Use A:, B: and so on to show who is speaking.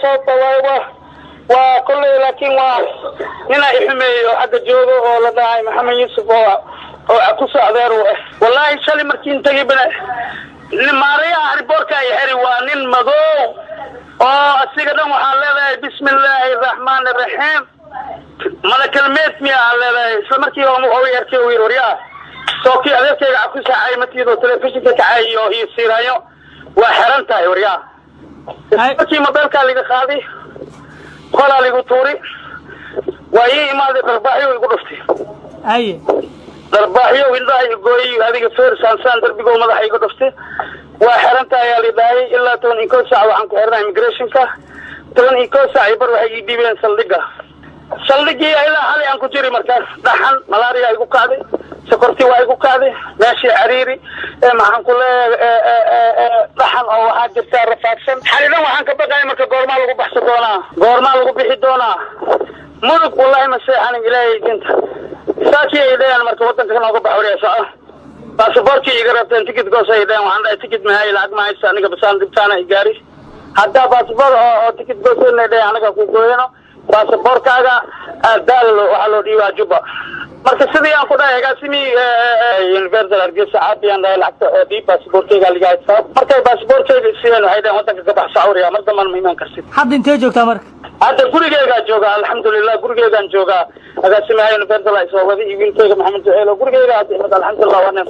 A: صوت وكل لكن هنا يحمي حق جوجو ولا داعي محمد يوسف أو أكوس عذاره والله شلي مركين تجيبنا الماريا ريبوركا يحري وانين مضو السيقدم وحالة بسم الله الرحمن الرحيم ملك الميت ميا على سمركي ومو يركي ويريا سوكي عليك أكوس عايمتي دو تلفزيون كعايو هي سيرايو وحرنتها يوريا سمركي مبالك اللي خاذي قال لي قطوري وهي ما ذي ضرباحي ويقولفتي
B: أي
A: ضرباحي وإلا يقولي هذه فير سانسان دربيقو مضحي يقولفتي وحرنتها يا لداي إلا تون إيكو ساعة وعنكو هرنا إميجريشن كا تون إيكو ساعة يبرو هاي ديبين سلقة سلقي إلا حالي عنكو جيري مركز دحن ملاريا يقو كادي سكرتي وايقو كادي ماشي عريري maxaan ku leeyahay dhaxan oo waxa jirta rafaadsan xariiran waxaan ka baqay marka goorma lagu baxsan doonaa goorma lagu bixi doonaa mudug wallahi ma seexan ilaahay jinta saakii ay leeyaan marka wadanka kan uga baxwariya baasaboorkii iga rabteen tikid goosay leeyaan waxaan dhahay tikid ma hay lacag ma haysan aniga basaan dibtaana igaari hadda baasaboor oo tikid goosay leeyaan anaga ku gooyano baasaboorkaaga daal waxa loo dhiibaa juba marka sidii aan ku dhahay agaasimi universal argisa caabiyaan dhahay lacagta oo dhiib baasaboorkayga liga haysta markay baasaboorkayga siiyeen waxay dhahay wadanka ka baxsa awriya mar dambe ma iman kartid
B: hadda intee joogtaa marka
A: hadda gurigeyga jooga alxamdulillah gurigeygan jooga agaasimi universal ay soo wadi wiilkayga maxamed jaceelo gurigeyga hadda alxamdulillah waa neefsan